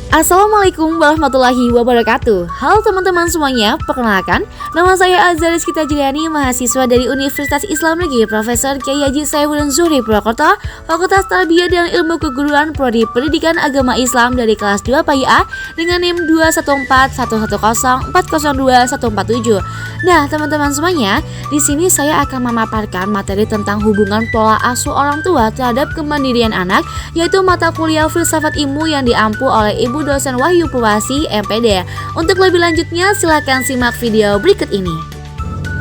Assalamualaikum warahmatullahi wabarakatuh. Halo teman-teman semuanya, perkenalkan nama saya Azhar Rizkita Juliani, mahasiswa dari Universitas Islam Negeri Profesor Kyai Haji Saifuddin Zuhri Purwokerto, Fakultas Tarbiyah dan Ilmu Keguruan Prodi Pendidikan Agama Islam dari kelas 2 PAIA dengan NIM 21411040247. Nah, teman-teman semuanya, di sini saya akan memaparkan materi tentang hubungan pola asuh orang tua terhadap kemandirian anak, yaitu mata kuliah Filsafat Ilmu yang diampu oleh Ibu dosen Wahyu Purwasi, MPD. Untuk lebih lanjutnya, silakan simak video berikut ini.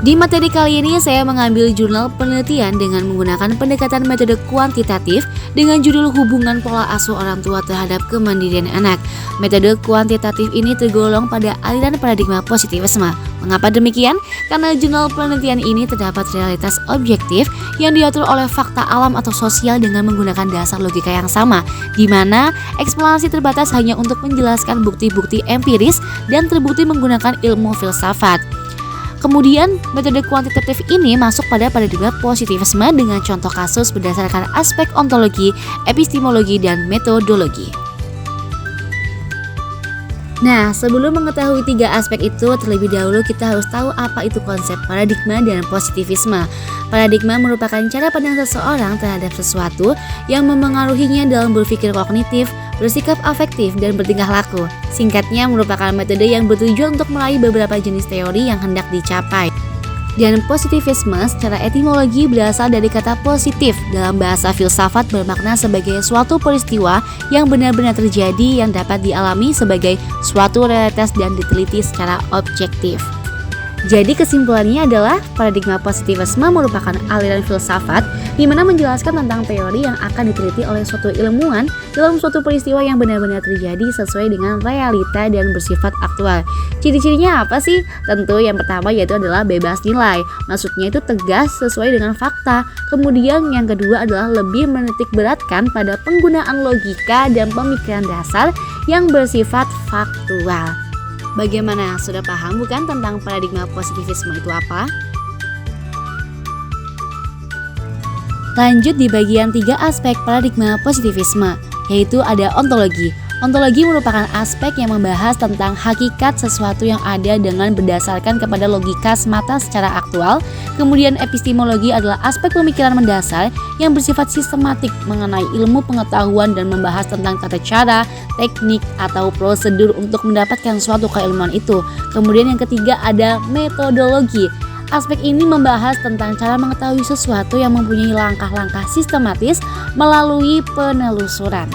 Di materi kali ini saya mengambil jurnal penelitian dengan menggunakan pendekatan metode kuantitatif dengan judul hubungan pola asuh orang tua terhadap kemandirian anak. Metode kuantitatif ini tergolong pada aliran paradigma positivisme. Mengapa demikian? Karena jurnal penelitian ini terdapat realitas objektif yang diatur oleh fakta alam atau sosial dengan menggunakan dasar logika yang sama, di mana eksplanasi terbatas hanya untuk menjelaskan bukti-bukti empiris dan terbukti menggunakan ilmu filsafat. Kemudian, metode kuantitatif ini masuk pada paradigma positivisme dengan contoh kasus berdasarkan aspek ontologi, epistemologi, dan metodologi. Nah, sebelum mengetahui tiga aspek itu, terlebih dahulu kita harus tahu apa itu konsep paradigma dan positivisme. Paradigma merupakan cara pandang seseorang terhadap sesuatu yang memengaruhinya dalam berpikir kognitif, bersikap afektif, dan bertingkah laku. Singkatnya, merupakan metode yang bertujuan untuk meraih beberapa jenis teori yang hendak dicapai. Dan positivisme secara etimologi berasal dari kata positif, dalam bahasa filsafat bermakna sebagai suatu peristiwa yang benar-benar terjadi yang dapat dialami sebagai suatu realitas dan diteliti secara objektif. Jadi kesimpulannya adalah paradigma positivisme merupakan aliran filsafat di mana menjelaskan tentang teori yang akan diteliti oleh suatu ilmuwan dalam suatu peristiwa yang benar-benar terjadi sesuai dengan realita dan bersifat aktual. Ciri-cirinya apa sih? Tentu yang pertama yaitu adalah bebas nilai. Maksudnya itu tegas sesuai dengan fakta. Kemudian yang kedua adalah lebih menitik beratkan pada penggunaan logika dan pemikiran dasar yang bersifat faktual. Bagaimana? Sudah paham bukan tentang paradigma positivisme itu apa? Lanjut di bagian 3 aspek paradigma positivisme, yaitu ada ontologi. Ontologi merupakan aspek yang membahas tentang hakikat sesuatu yang ada dengan berdasarkan kepada logika semata secara aktual. Kemudian epistemologi adalah aspek pemikiran mendasar yang bersifat sistematik mengenai ilmu pengetahuan dan membahas tentang tata cara, teknik, atau prosedur untuk mendapatkan suatu keilmuan itu. Kemudian yang ketiga ada metodologi. Aspek ini membahas tentang cara mengetahui sesuatu yang mempunyai langkah-langkah sistematis melalui penelusuran.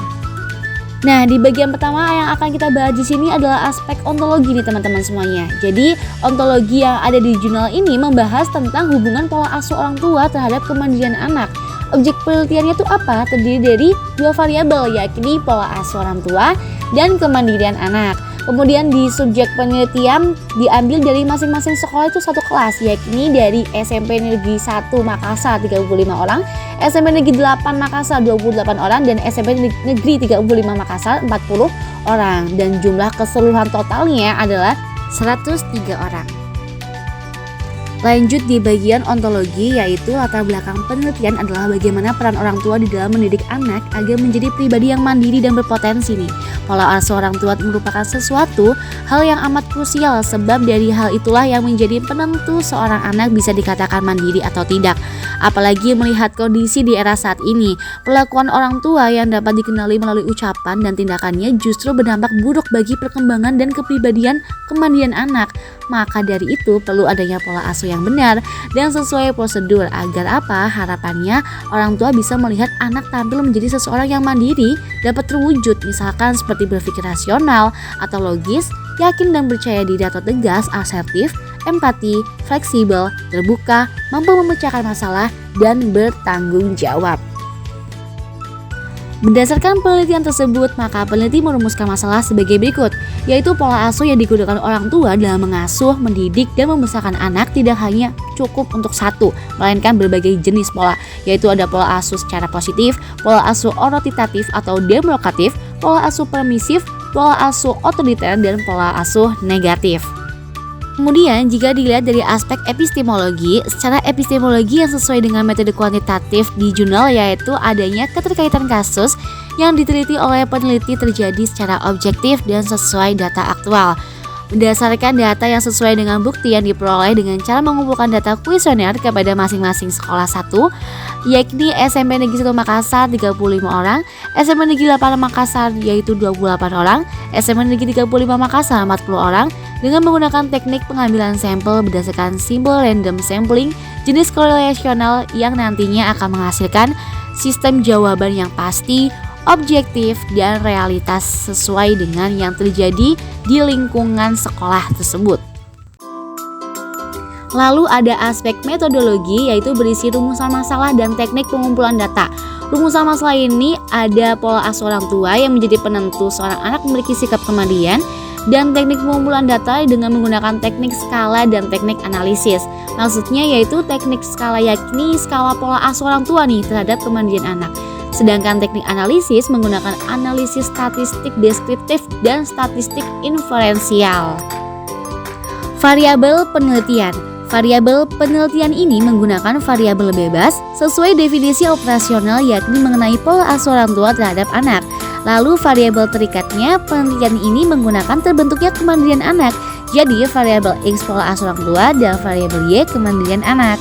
Nah, di bagian pertama yang akan kita bahas di sini adalah aspek ontologi nih teman-teman semuanya. Jadi, ontologi yang ada di jurnal ini membahas tentang hubungan pola asuh orang tua terhadap kemandirian anak. Objek penelitiannya itu apa? Terdiri dari 2 variabel, yakni pola asuh orang tua dan kemandirian anak. Kemudian di subjek penelitian diambil dari masing-masing sekolah itu satu kelas, yakni dari SMP Negeri 1 Makassar 35 orang, SMP Negeri 8 Makassar 28 orang, dan SMP Negeri 35 Makassar 40 orang. Dan jumlah keseluruhan totalnya adalah 103 orang. Lanjut di bagian ontologi, yaitu latar belakang penelitian adalah bagaimana peran orang tua di dalam mendidik anak agar menjadi pribadi yang mandiri dan berpotensi nih. Pola asuh orang tua merupakan sesuatu hal yang amat krusial, sebab dari hal itulah yang menjadi penentu seorang anak bisa dikatakan mandiri atau tidak. Apalagi melihat kondisi di era saat ini, perlakuan orang tua yang dapat dikenali melalui ucapan dan tindakannya justru berdampak buruk bagi perkembangan dan kepribadian kemandirian anak. Maka dari itu perlu adanya pola asuh yang benar dan sesuai prosedur agar apa? Harapannya orang tua bisa melihat anak tampil menjadi seseorang yang mandiri, dapat terwujud misalkan seperti berpikir rasional atau logis, yakin dan percaya diri atau tegas, asertif, empati, fleksibel, terbuka, mampu memecahkan masalah, dan bertanggung jawab. Berdasarkan penelitian tersebut, maka peneliti merumuskan masalah sebagai berikut, yaitu pola asuh yang digunakan orang tua dalam mengasuh, mendidik, dan membesarkan anak tidak hanya cukup untuk satu, melainkan berbagai jenis pola, yaitu ada pola asuh secara positif, pola asuh orotitatif atau demrokatif, pola asuh permisif, pola asuh otoriter, dan pola asuh negatif. Kemudian jika dilihat dari aspek epistemologi, secara epistemologi yang sesuai dengan metode kuantitatif di jurnal yaitu adanya keterkaitan kasus yang diteliti oleh peneliti terjadi secara objektif dan sesuai data aktual. Berdasarkan data yang sesuai dengan bukti yang diperoleh dengan cara mengumpulkan data kuesioner kepada masing-masing sekolah 1, yakni SMP Negeri 1 Makassar 35 orang, SMP Negeri 8 Makassar yaitu 28 orang, SMP Negeri 35 Makassar 40 orang, dengan menggunakan teknik pengambilan sampel berdasarkan simbol random sampling jenis korelasional yang nantinya akan menghasilkan sistem jawaban yang pasti, objektif, dan realitas sesuai dengan yang terjadi di lingkungan sekolah tersebut. Lalu ada aspek metodologi, yaitu berisi rumusan masalah dan teknik pengumpulan data. Rumusan masalah ini ada pola asuh orang tua yang menjadi penentu seorang anak memiliki sikap kemandirian, dan teknik pengumpulan data dengan menggunakan teknik skala dan teknik analisis. Maksudnya yaitu teknik skala yakni skala pola asuh orang tua nih terhadap kemandirian anak. Sedangkan teknik analisis menggunakan analisis statistik deskriptif dan statistik inferensial. Variabel penelitian. Variabel penelitian ini menggunakan variabel bebas sesuai definisi operasional yakni mengenai pola asuh orang tua terhadap anak. Lalu variabel terikatnya penelitian ini menggunakan terbentuknya kemandirian anak. Jadi variabel X pola asuh orang tua dan variabel Y kemandirian anak.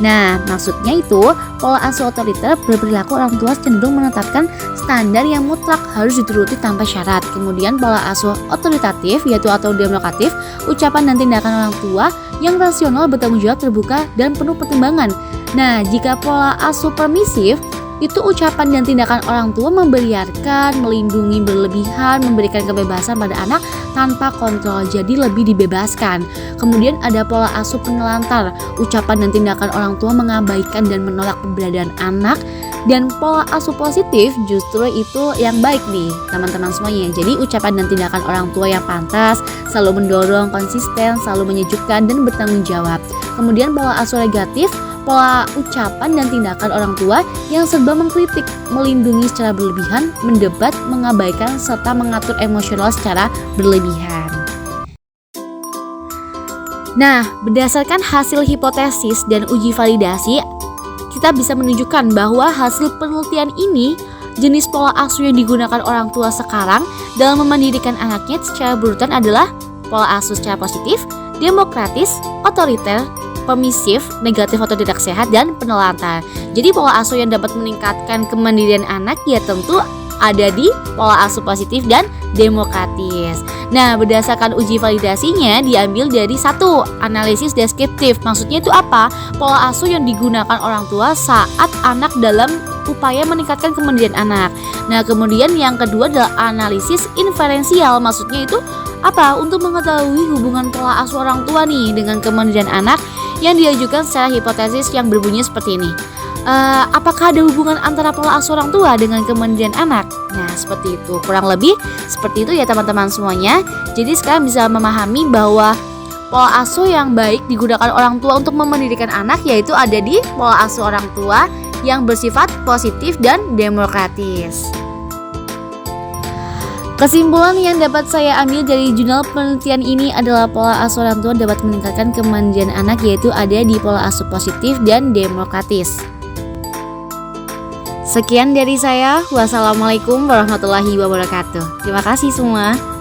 Nah, maksudnya itu pola asuh otoriter berperilaku orang tua cenderung menetapkan standar yang mutlak harus dituruti tanpa syarat. Kemudian pola asuh otoritatif yaitu atau demokratif, ucapan dan tindakan orang tua yang rasional, bertanggung jawab, terbuka, dan penuh pertimbangan. Nah, jika pola asuh permisif itu ucapan dan tindakan orang tua membiarkan, melindungi berlebihan, memberikan kebebasan pada anak tanpa kontrol, jadi lebih dibebaskan. Kemudian ada pola asuh penelantar, ucapan dan tindakan orang tua mengabaikan dan menolak keberadaan anak. Dan pola asuh positif justru itu yang baik nih teman-teman semuanya. Jadi ucapan dan tindakan orang tua yang pantas, selalu mendorong, konsisten, selalu menyejukkan, dan bertanggung jawab. Kemudian pola asuh negatif, pola ucapan dan tindakan orang tua yang serba mengkritik, melindungi secara berlebihan, mendebat, mengabaikan, serta mengatur emosional secara berlebihan. Nah, berdasarkan hasil hipotesis dan uji validasi, kita bisa menunjukkan bahwa hasil penelitian ini, jenis pola asuh yang digunakan orang tua sekarang dalam memandirikan anaknya secara berurutan adalah pola asuh secara positif, demokratis, otoriter, permisif, negatif atau tidak sehat, dan penelantar. Jadi pola asuh yang dapat meningkatkan kemandirian anak ya tentu ada di pola asuh positif dan demokratis. Nah, berdasarkan uji validasinya diambil dari 1. Analisis deskriptif. Maksudnya itu apa? Pola asuh yang digunakan orang tua saat anak dalam upaya meningkatkan kemandirian anak. Nah, kemudian yang kedua adalah analisis inferensial. Maksudnya itu apa? Untuk mengetahui hubungan pola asuh orang tua nih dengan kemandirian anak yang diajukan secara hipotesis yang berbunyi seperti ini. Apakah ada hubungan antara pola asuh orang tua dengan kemandirian anak? Nah, seperti itu. Kurang lebih seperti itu ya teman-teman semuanya. Jadi sekarang bisa memahami bahwa pola asuh yang baik digunakan orang tua untuk memendirikan anak yaitu ada di pola asuh orang tua yang bersifat positif dan demokratis. Kesimpulan yang dapat saya ambil dari jurnal penelitian ini adalah pola asuh orang tua dapat meningkatkan kemandirian anak yaitu ada di pola asuh positif dan demokratis. Sekian dari saya. Wassalamualaikum warahmatullahi wabarakatuh. Terima kasih semua.